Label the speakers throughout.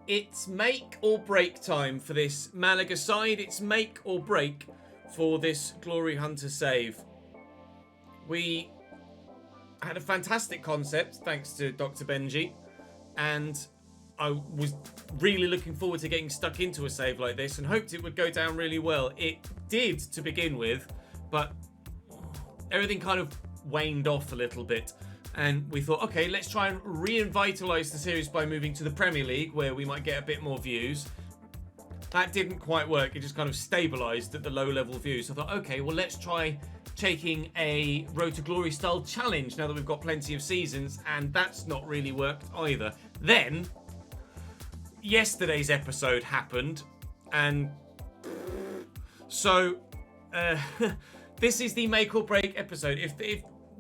Speaker 1: It's make or break time for this Malaga side. It's make or break for this GloryHunter save. We had a fantastic concept, thanks to Dr. Benji, and I was really looking forward to getting stuck into a save like this and hoped it would go down really well. It did to begin with, but everything kind of waned off a little bit. And we thought, okay, let's try and revitalize the series by moving to the Premier League, where we might get a bit more views. That didn't quite work. It just kind of stabilized at the low-level views. So I thought, okay, well, let's try taking a Road to Glory style challenge now that we've got plenty of seasons, and that's not really worked either. Then, yesterday's episode happened, and so this is the make or break episode. If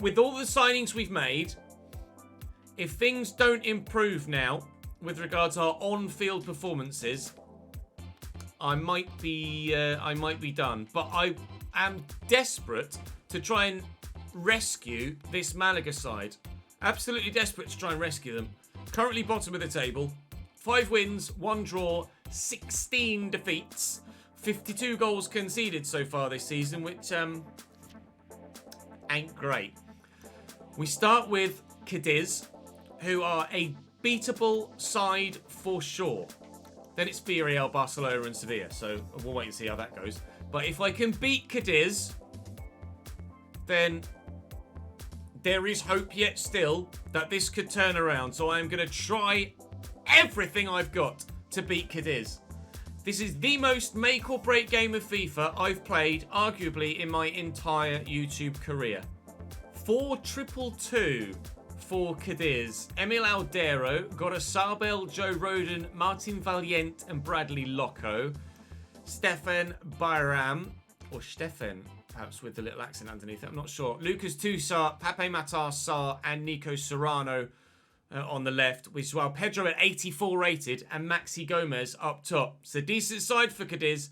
Speaker 1: with all the signings we've made, if things don't improve now with regards to our on-field performances, I might be done. But I am desperate to try and rescue this Malaga side. Absolutely desperate to try and rescue them. Currently bottom of the table. 5 wins, 1 draw, 16 defeats. 52 goals conceded so far this season, which ain't great. We start with Cadiz, who are a beatable side for sure. Then it's Villarreal, Barcelona and Sevilla, so we'll wait and see how that goes. But if I can beat Cadiz, then there is hope yet still that this could turn around. So I'm going to try everything I've got to beat Cadiz. This is the most make or break game of FIFA I've played, arguably, in my entire YouTube career. 4-2-2 for Cadiz. Emil Aldero, Gorosabel, Joe Roden, Martin Valiente and Bradley Locco. Stefan Bayram, or Stefan, perhaps with the little accent underneath it, I'm not sure. Lucas Toussaint, Pape Matar Sarr and Nico Serrano on the left, with Joao Pedro at 84 rated and Maxi Gomez up top. It's a decent side for Cadiz,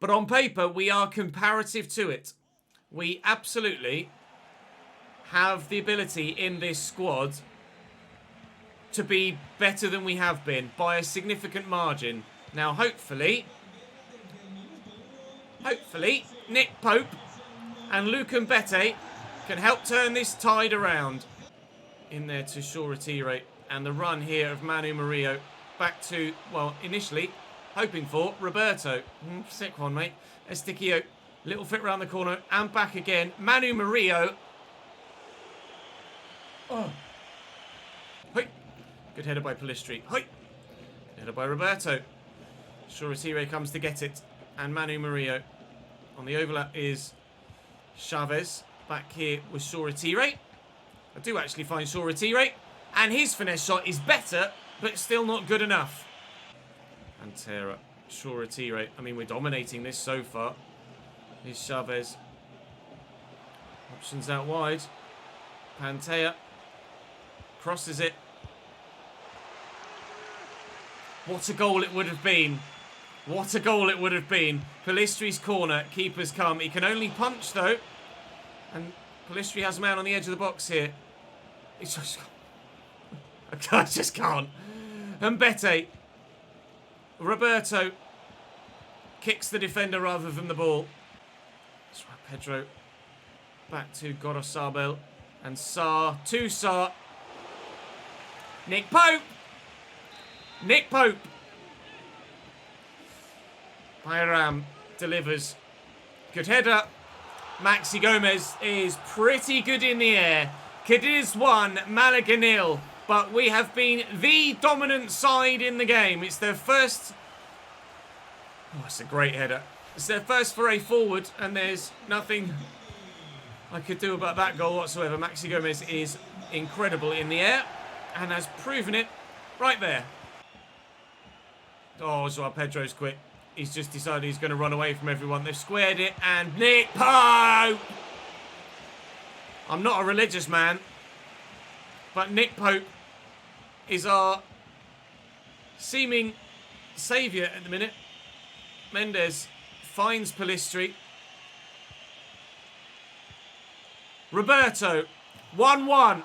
Speaker 1: but on paper, we are comparative to it. We absolutely have the ability in this squad to be better than we have been by a significant margin. Now, hopefully, Nick Pope and Luke Mbete can help turn this tide around. In there to Shoretire, and the run here of Manu Murillo back to, well, initially hoping for Roberto. Sick one, mate. Estiquio, little fit round the corner and back again. Manu Murillo. Oh. Hoi. Good header by Pellistri. Hoi. Header by Roberto. Shoretire comes to get it, and Manu Murillo. On the overlap is Chavez. Back here with Shoretire. I do actually find Shoretire, and his finesse shot is better, but still not good enough. Pantera, Shoretire. I mean, we're dominating this so far. Here's Chavez. Options out wide. Pantera crosses it. What a goal it would have been. What a goal it would have been. Pellistri's corner. Keeper's come. He can only punch, though. And Pellistri has a man on the edge of the box here. It's just... I just can't. Mbete. Roberto kicks the defender rather than the ball. That's right, Pedro. Back to Gorosabel. And Sarr. To Sarr. Nick Pope. Nick Pope. Bayram delivers. Good header. Maxi Gomez is pretty good in the air. Cadiz 1, Malaga 0. But we have been the dominant side in the game. It's their first... Oh, it's a great header. It's their first foray forward, and there's nothing I could do about that goal whatsoever. Maxi Gomez is incredible in the air, and has proven it right there. Oh, Joao Pedro's quick. He's just decided he's going to run away from everyone. They've squared it, and Nick Pope! I'm not a religious man, but Nick Pope is our seeming saviour at the minute. Mendes finds Pellistri. Roberto, 1-1.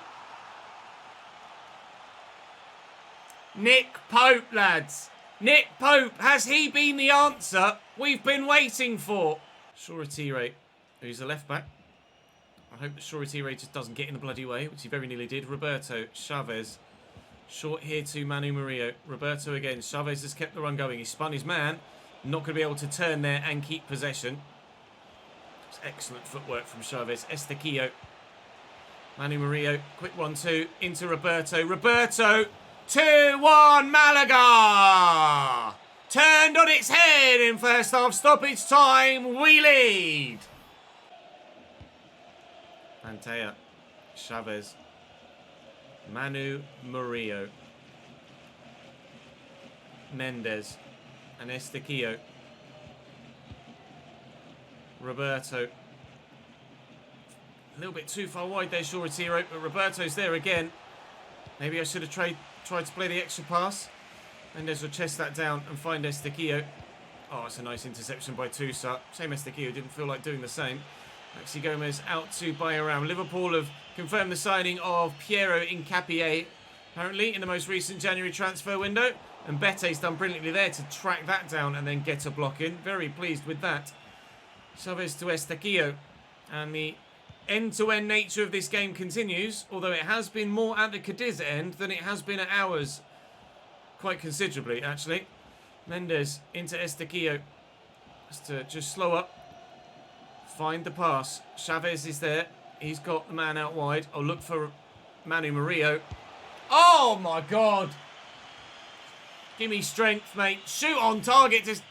Speaker 1: Nick Pope, lads. Nick Pope, has he been the answer we've been waiting for? Shoretire, who's the left back. I hope that Shoretire just doesn't get in the bloody way, which he very nearly did. Roberto, Chavez. Short here to Manu Murillo. Roberto again. Chavez has kept the run going. He spun his man. Not going to be able to turn there and keep possession. It's excellent footwork from Chavez. Estequillo. Manu Murillo. Quick 1-2 into Roberto. Roberto. 2-1 Malaga. Turned on its head in first half stoppage time. We lead. Pantea. Chavez. Manu Murillo. Mendes. And Estequillo. Roberto. A little bit too far wide there, Shoretire, but Roberto's there again. Maybe I should have tried to play the extra pass. Mendes will chest that down and find Estequillo. Oh, it's a nice interception by Tusa. Shame Estequillo didn't feel like doing the same. Maxi Gomez out to Bayoram. Liverpool have confirmed the signing of Piero Hincapié, apparently, in the most recent January transfer window. And Bete's done brilliantly there to track that down and then get a block in. Very pleased with that. Chavez to Estequillo. And the end-to-end nature of this game continues, although it has been more at the Cadiz end than it has been at ours. Quite considerably, actually. Mendes into Estequillo. Has to just slow up. Find the pass. Chavez is there. He's got the man out wide. I'll look for Manu Murillo. Oh, my God. Give me strength, mate. Shoot on target. Just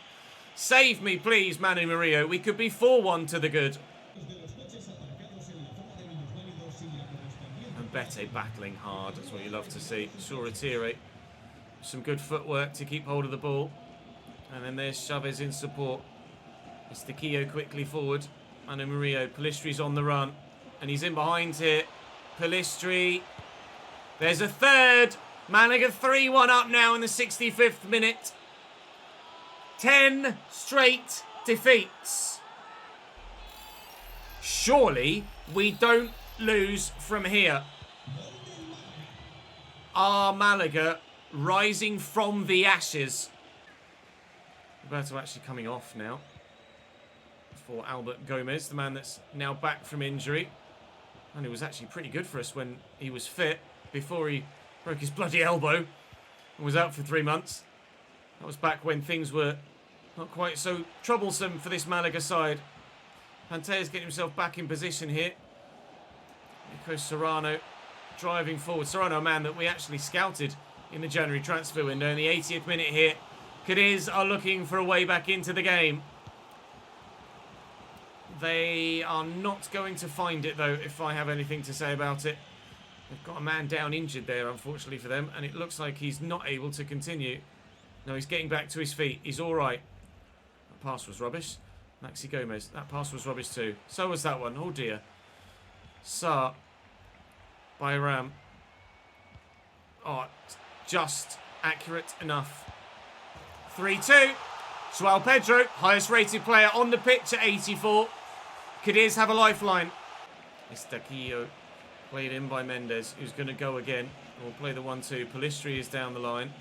Speaker 1: save me, please, Manu Murillo. We could be 4-1 to the good. And Bete battling hard. That's what you love to see. Shoretire. Some good footwork to keep hold of the ball. And then there's Chavez in support. Estequillo quickly forward. Manu Murillo. Palistri's on the run. And he's in behind here. Palistri. There's a third. Malaga 3-1 up now in the 65th minute. 10 straight defeats. Surely we don't lose from here. Are Malaga rising from the ashes? Roberto actually coming off now for Albert Gomez, the man that's now back from injury. And he was actually pretty good for us when he was fit before he broke his bloody elbow and was out for 3 months. That was back when things were not quite so troublesome for this Malaga side. Pantea's getting himself back in position here. Nico Serrano driving forward. Serrano, a man that we actually scouted in the January transfer window. In the 80th minute here, Cadiz are looking for a way back into the game. They are not going to find it, though, if I have anything to say about it. They've got a man down injured there, unfortunately for them, and it looks like he's not able to continue. No, he's getting back to his feet. He's all right. That pass was rubbish. Maxi Gomez, that pass was rubbish too. So was that one. Oh, dear. Sa. Bayram. Oh, just accurate enough. 3-2. Joao Pedro, highest rated player on the pitch at 84. Cadiz have a lifeline. Estequillo. Played in by Mendes, who's going to go again. We'll play the 1-2. Palistri is down the line.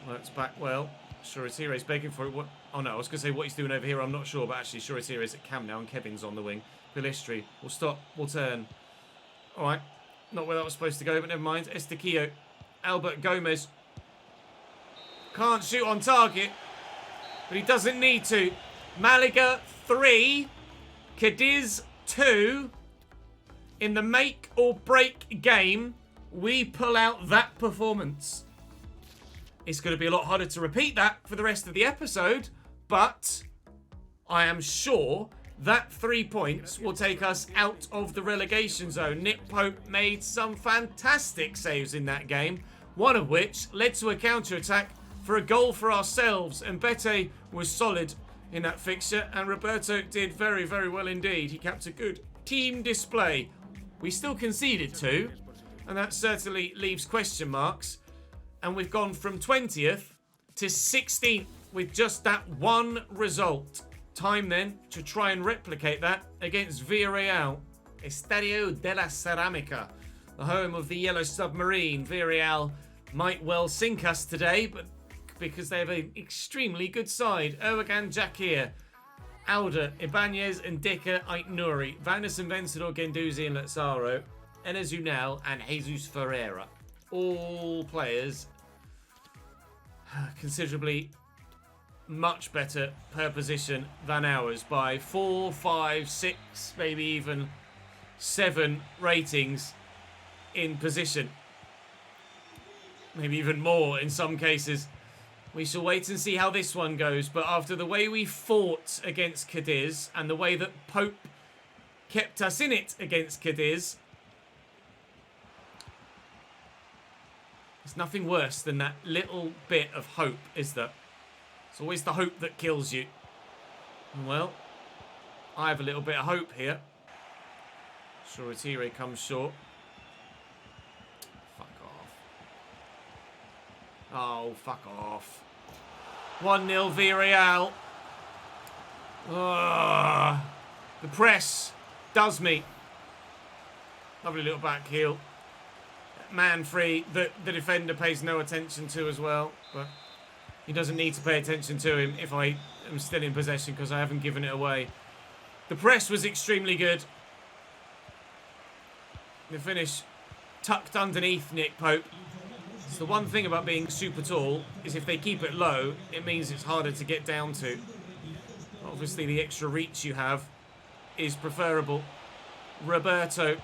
Speaker 1: Works back well. Shoretire is begging for it. What? Oh no, I was going to say what he's doing over here. I'm not sure, but actually Shoretire is at cam now and Kevin's on the wing. Palistri will stop. We'll turn. All right. Not where that was supposed to go, but never mind. Estequillo. Albert Gomez. Can't shoot on target, but he doesn't need to. Malaga 3. Cadiz 2. In the make or break game, we pull out that performance. It's going to be a lot harder to repeat that for the rest of the episode, but I am sure that 3 points will take us out of the relegation zone. Nick Pope made some fantastic saves in that game, one of which led to a counter-attack for a goal for ourselves, and Bete was solid in that fixture, and Roberto did very, very well indeed. He kept a good team display. We still conceded 2, and that certainly leaves question marks. And we've gone from 20th to 16th with just that one result. Time then to try and replicate that against Villarreal. Estadio de la Ceramica, the home of the Yellow Submarine. Villarreal might well sink us today, but because they have an extremely good side. Erdogan, Jakir, Alder, Ibanez and Dicker, Ait-Nouri, Vanderson, Vencedor, Guendouzi and Lazaro, Enes Unal and Jesus Ferreira. All players considerably much better per position than ours by 4, 5, 6, maybe even 7 ratings in position. Maybe even more in some cases. We shall wait and see how this one goes. But after the way we fought against Cadiz and the way that Pope kept us in it against Cadiz, there's nothing worse than that little bit of hope, is there? It's always the hope that kills you. Well, I have a little bit of hope here. Shoretire comes short. Fuck off. Oh, fuck off. 1-0 Villarreal. The press does me. Lovely little back heel. Man free that the defender pays no attention to as well. But he doesn't need to pay attention to him if I am still in possession because I haven't given it away. The press was extremely good. The finish tucked underneath Nick Pope. So the one thing about being super tall is if they keep it low, it means it's harder to get down to. Obviously, the extra reach you have is preferable. Roberto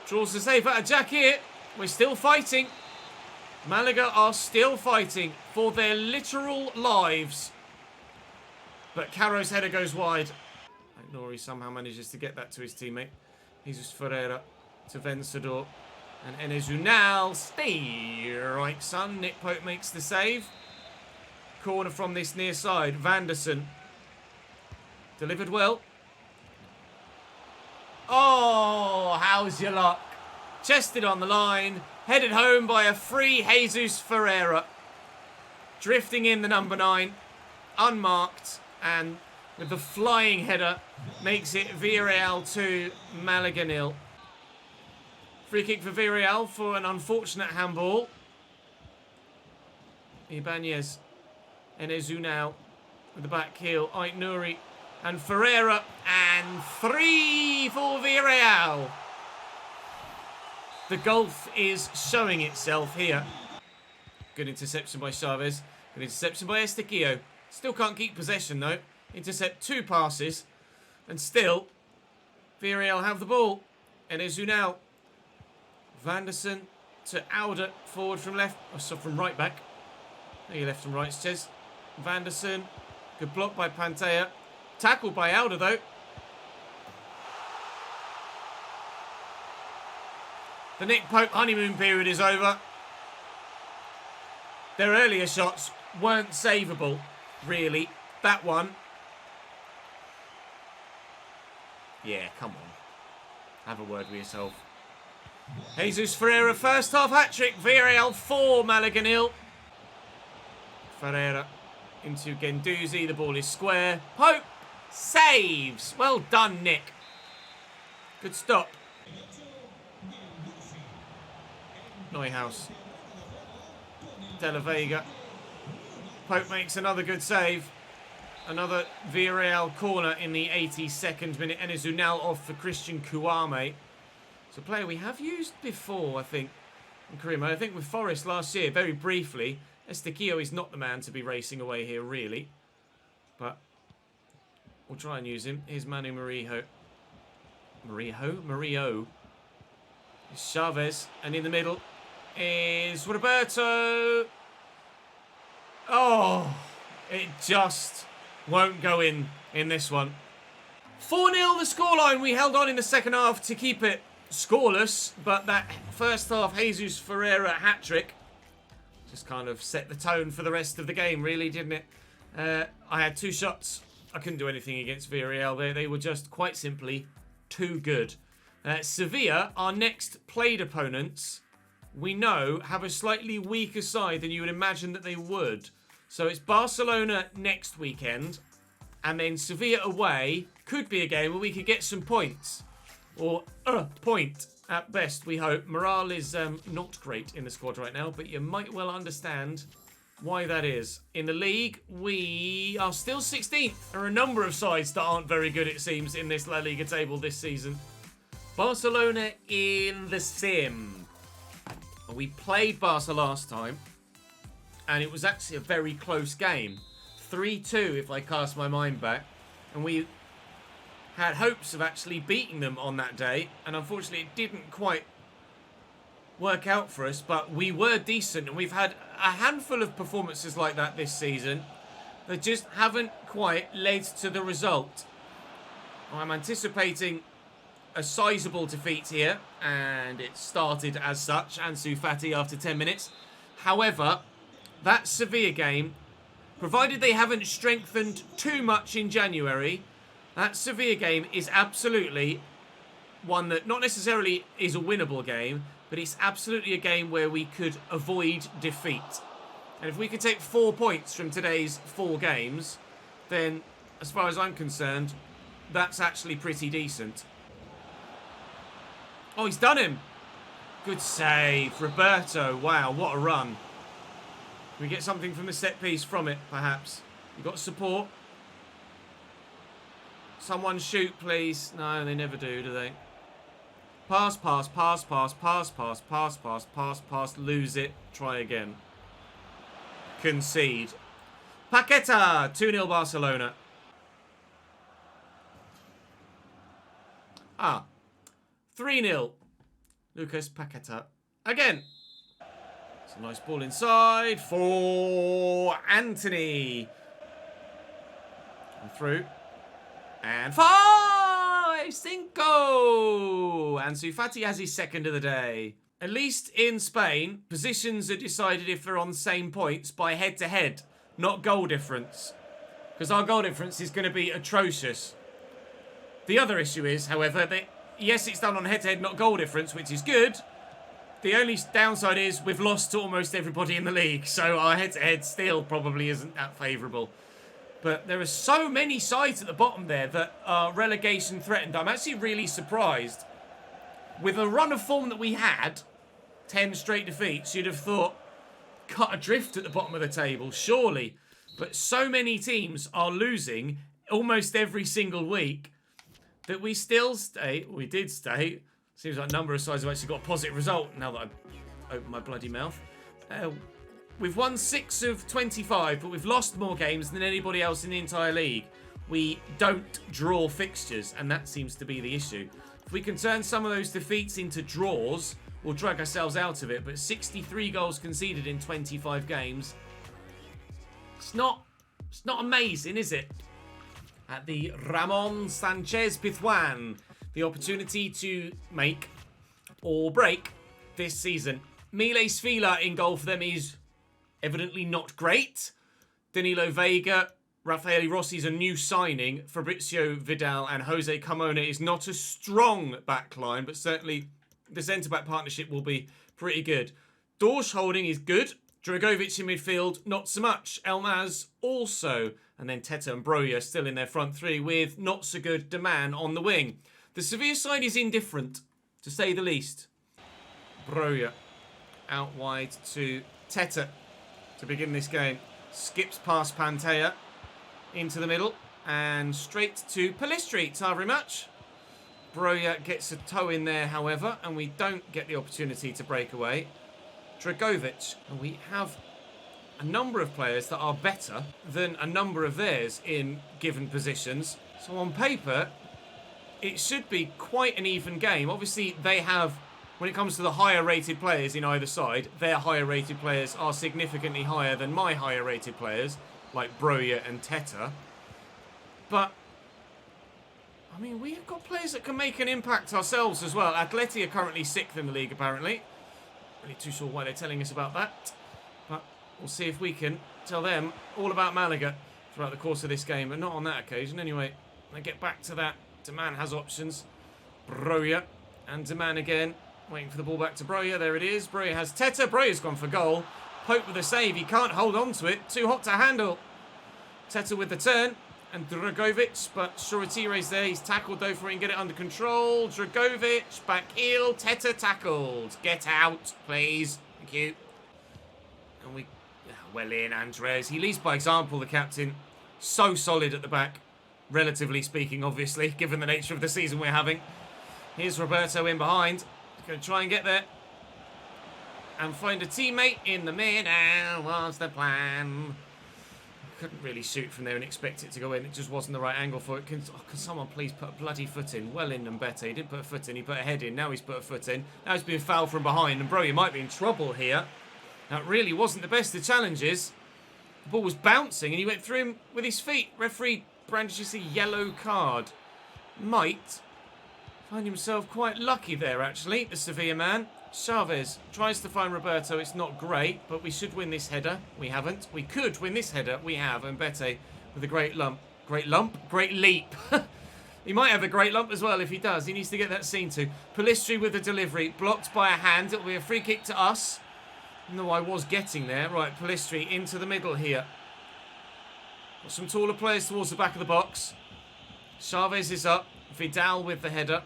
Speaker 1: draws the save out of Jakir. We're still fighting. Malaga are still fighting for their literal lives. But Caro's header goes wide. Nori somehow manages to get that to his teammate. Jesus Ferreira to Vencedor. And Enes Unal, stay right, son. Nick Pope makes the save. Corner from this near side. Vanderson. Delivered well. Oh, how's your luck? Chested on the line. Headed home by a free Jesus Ferreira. Drifting in the number 9. Unmarked. And with the flying header, makes it Villarreal 2, Malaga 0. Free kick for Villarreal for an unfortunate handball. Ibanez. Enes Unal with the back heel. Ait-Nouri and Ferreira. And 3 for Villarreal. The gulf is showing itself here. Good interception by Chavez. Good interception by Estequillo. Still can't keep possession though. Intercept 2 passes. And still, Villarreal have the ball. Enes Unal. Vanderson to Alder. Forward from left. Oh, so from right back. There you left and right, Ches. Vanderson. Good block by Pantea. Tackled by Alder though. The Nick Pope honeymoon period is over. Their earlier shots weren't savable, really. That one. Yeah, come on. Have a word with yourself. Jesus Ferreira, first half hat-trick. Villarreal 4, Malaga 0. Ferreira into Guendouzi. The ball is square. Pope saves. Well done, Nick. Good stop. Neuhaus. De La Vega. Pope makes another good save. Another Villarreal corner in the 82nd minute. Enes Unal off for Christian Kouame. It's a player we have used before, I think, in career mode. I think with Forest last year, very briefly. Estequillo is not the man to be racing away here, really. But we'll try and use him. Here's Manu Murillo. Murillo. Chavez. And in the middle is Roberto. Oh, it just won't go in this one. 4-0 the scoreline. We held on in the second half to keep it scoreless, but that first half Jesus Ferreira hat-trick just kind of set the tone for the rest of the game, really, didn't it? I had 2 shots. I couldn't do anything against Villarreal. They were just quite simply too good. Sevilla, our next played opponents, we know have a slightly weaker side than you would imagine that they would. So it's Barcelona next weekend, and then Sevilla away could be a game where we could get some points. Or point. At best, we hope. Morale is not great in the squad right now, but you might well understand why that is. In the league, we are still 16th. There are a number of sides that aren't very good, it seems, in this La Liga table this season. Barcelona in the sim. We played Barca last time, and it was actually a very close game. 3-2, if I cast my mind back. And we had hopes of actually beating them on that day, and unfortunately it didn't quite work out for us, but we were decent, and we've had a handful of performances like that this season that just haven't quite led to the result. I'm anticipating a sizable defeat here, and it started as such. Ansu Fati after 10 minutes. However, that Sevilla game, provided they haven't strengthened too much in January, that Sevilla game is absolutely one that not necessarily is a winnable game, but it's absolutely a game where we could avoid defeat. And if we could take 4 points from today's 4 games, then as far as I'm concerned, that's actually pretty decent. Oh, he's done him. Good save. Roberto. Wow, what a run. Can we get something from the set piece from it, perhaps? You got support? Someone shoot, please. No, they never do they? Pass, pass, pass, pass, pass, pass, pass, pass, pass, pass. Lose it. Try again. Concede. Paqueta. 2-0 Barcelona. 3-0. Lucas Paqueta. Again. It's a nice ball inside for Anthony. And through. And 5! 5! Ansu Fati has his second of the day. At least in Spain, positions are decided if they're on the same points by head-to-head, not goal difference. Because our goal difference is going to be atrocious. The other issue is, however, that yes, it's done on head-to-head, not goal difference, which is good. The only downside is we've lost to almost everybody in the league, so our head-to-head still probably isn't that favourable. But there are so many sides at the bottom there that are relegation threatened. I'm actually really surprised. With a run of form that we had, 10 straight defeats, you'd have thought, cut adrift at the bottom of the table, surely. But so many teams are losing almost every single week that we still stay. We did stay. Seems like a number of sides have actually got a positive result now that I've opened my bloody mouth. We've won 6 of 25, but we've lost more games than anybody else in the entire league. We don't draw fixtures, and that seems to be the issue. If we can turn some of those defeats into draws, we'll drag ourselves out of it. But 63 goals conceded in 25 games. It's not amazing, is it? At the Ramon Sanchez Pizjuan, the opportunity to make or break this season. Miles Fila in goal for them is evidently not great. Danilo Vega, Rafael Rossi's a new signing. Fabrizio Vidal and Jose Carmona is not a strong backline, but certainly the centre-back partnership will be pretty good. Dorsch holding is good. Dragovic in midfield, not so much. Elmaz also. And then Teta and Broja still in their front three with not so good Deman on the wing. The Sevilla side is indifferent, to say the least. Broja out wide to Teta to begin this game. Skips past Pantea into the middle and straight to Pelistri. Not very much. Broja gets a toe in there, however, and we don't get the opportunity to break away. Dragovic. And we have a number of players that are better than a number of theirs in given positions. So on paper, it should be quite an even game. Obviously, they have, when it comes to the higher rated players in either side, their higher rated players are significantly higher than my higher rated players, like Broja and Teta. But, I mean, we've got players that can make an impact ourselves as well. Atleti are currently 6th in the league, apparently. Really too sure why they're telling us about that. But we'll see if we can tell them all about Malaga throughout the course of this game, but not on that occasion. Anyway, I get back to that. Deman has options. Broja and Deman again. Waiting for the ball back to Broja. There it is. Broja has Teta. Broja's gone for goal. Pope with a save. He can't hold on to it. Too hot to handle. Teta with the turn. and Dragovic, but Shoratire's there. He's tackled though for he can get it under control. Dragovic, back heel, Teta tackled. Get out, please. Thank you. And we, well in, Andres. He leads by example, the captain. So solid at the back, relatively speaking, obviously, given the nature of the season we're having. Here's Roberto in behind. He's going to try and get there. And find a teammate in the middle. What's the plan? Couldn't really shoot from there and expect it to go in. It just wasn't the right angle for it. Can someone please put a bloody foot in? Well in and better. He didn't put a foot in. He put a head in. Now he's put a foot in. Now he's being fouled from behind. And bro, you might be in trouble here. That really wasn't the best of challenges. The ball was bouncing and he went through him with his feet. Referee brandishes a yellow card. Might find himself quite lucky there, actually, the Sevilla man. Chavez tries to find Roberto. It's not great, but we should win this header. We haven't. We could win this header. We have. And Bete with a great lump. Great lump? Great leap. He might have a great lump as well if he does. He needs to get that seen to. Pellistri with the delivery. Blocked by a hand. It'll be a free kick to us. No, I was getting there. Right, Pellistri into the middle here. Got some taller players towards the back of the box. Chavez is up. Vidal with the header.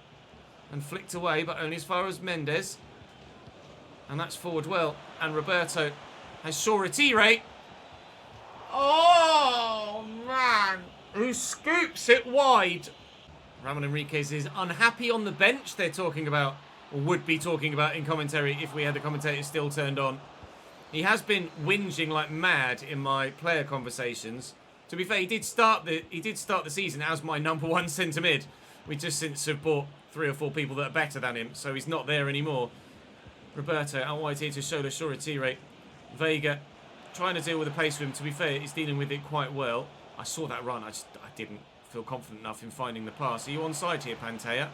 Speaker 1: And flicked away, but only as far as Mendes. And that's forward well. And Roberto has Shorati. Oh, man. Who scoops it wide. Ramon Enriquez is unhappy on the bench, they're talking about. Or would be talking about in commentary if we had the commentators still turned on. He has been whinging like mad in my player conversations. To be fair, he did start the season as my #1 centre mid. We just since have bought 3 or 4 people that are better than him, so he's not there anymore. Roberto out wide here to show the Shorati. Vega trying to deal with the pace with him. To be fair, he's dealing with it quite well. I saw that run. I didn't feel confident enough in finding the pass. Are you onside here, Pantea?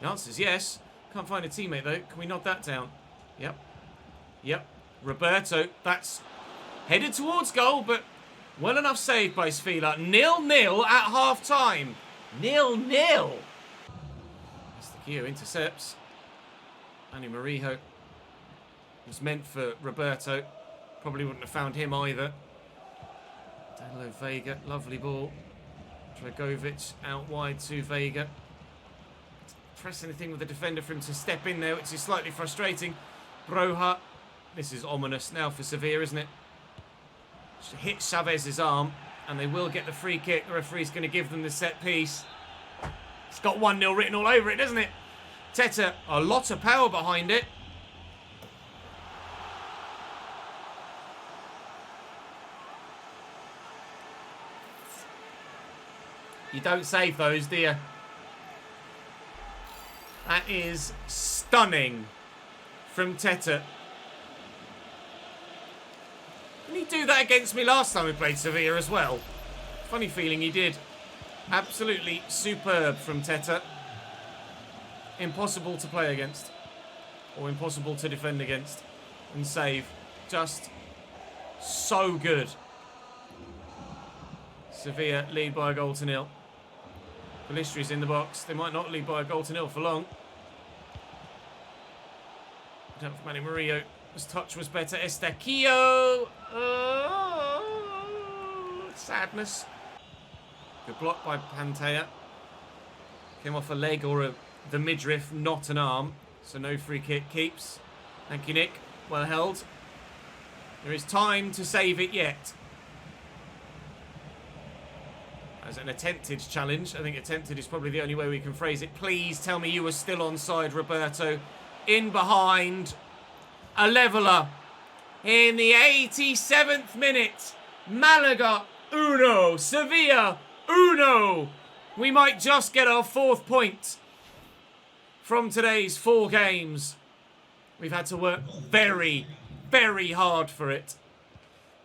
Speaker 1: The answer is yes. Can't find a teammate though. Can we knock that down? Yep. Yep. Roberto. That's headed towards goal, but well enough saved by Sevilla. 0-0 at half time. 0-0. That's the Kio intercepts. Annie Marijo. Was meant for Roberto. Probably wouldn't have found him either. Danilo Vega, lovely ball. Dragovic out wide to Vega. Press anything with the defender for him to step in there, which is slightly frustrating. Broja. This is ominous now for Sevilla, isn't it? Hit Chavez's arm, and they will get the free kick. The referee's going to give them the set piece. It's got 1-0 written all over it, doesn't it? Teta, a lot of power behind it. You don't save those, do you? That is stunning from Teta. Didn't he do that against me last time we played Sevilla as well? Funny feeling he did. Absolutely superb from Teta. Impossible to play against. Or impossible to defend against. And save. Just so good. Sevilla lead by a goal to 0. Pellistri's in the box. They might not lead by a goal to 0 for long. Down for Manny Murillo. His touch was better. Estaquillo. Oh, sadness. Good block by Pantea. Came off a leg or the midriff, not an arm. So no free kick. Keeps. Thank you, Nick. Well held. There is time to save it yet. As an attempted challenge. I think attempted is probably the only way we can phrase it. Please tell me you were still onside, Roberto. In behind. A leveller. In the 87th minute. Malaga, uno. Sevilla, uno. We might just get our 4th point from today's 4 games. We've had to work very, very hard for it.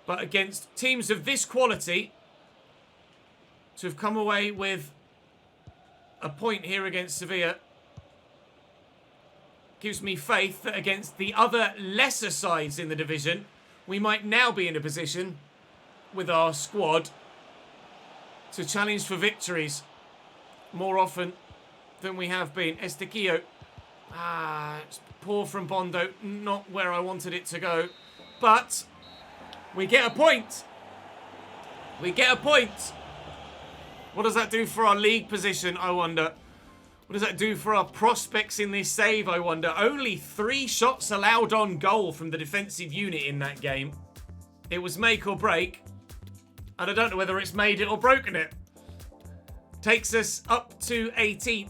Speaker 1: But against teams of this quality, to have come away with a point here against Sevilla gives me faith that against the other lesser sides in the division, we might now be in a position with our squad to challenge for victories more often than we have been. Estaquillo. It's poor from Bondo. Not where I wanted it to go. But we get a point. We get a point. What does that do for our league position, I wonder? What does that do for our prospects in this save, I wonder? Only 3 shots allowed on goal from the defensive unit in that game. It was make or break. And I don't know whether it's made it or broken it. Takes us up to 18th.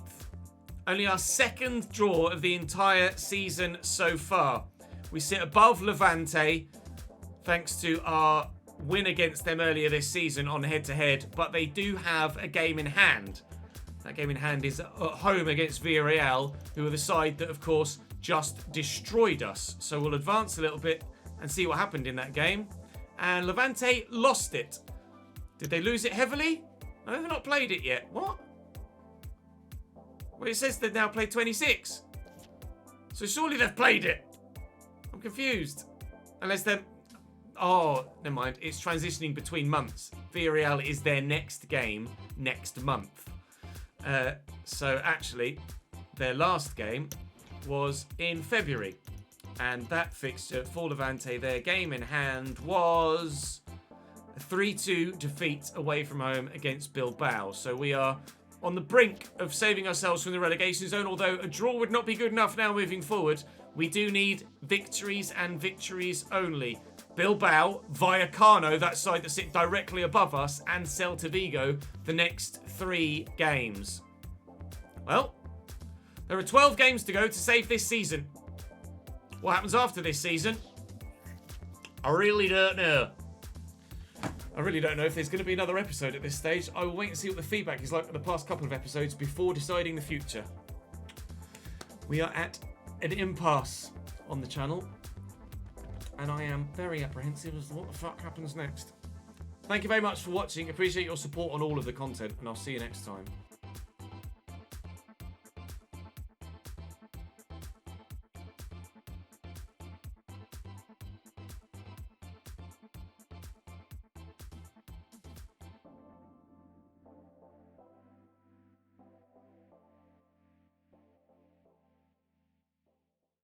Speaker 1: Only our 2nd draw of the entire season so far. We sit above Levante, thanks to our win against them earlier this season on head-to-head, but they do have a game in hand. That game in hand is at home against Villarreal, who are the side that, of course, just destroyed us. So we'll advance a little bit and see what happened in that game. And Levante lost it. Did they lose it heavily? No, they've not played it yet. What? Well, it says they've now played 26. So surely they've played it. I'm confused. Unless they're... Oh, never mind. It's transitioning between months. Villarreal is their next game next month. So actually, their last game was in February. And that fixture for Levante, their game in hand was a 3-2 defeat away from home against Bilbao. So we are on the brink of saving ourselves from the relegation zone, although a draw would not be good enough now moving forward. We do need victories and victories only. Bilbao, Vallecano, that side that sit directly above us, and Celta Vigo, the next 3 games. Well, there are 12 games to go to save this season. What happens after this season? I really don't know. I really don't know if there's going to be another episode at this stage. I will wait and see what the feedback is like for the past couple of episodes before deciding the future. We are at an impasse on the channel, and I am very apprehensive as to what the fuck happens next. Thank you very much for watching. Appreciate your support on all of the content, and I'll see you next time.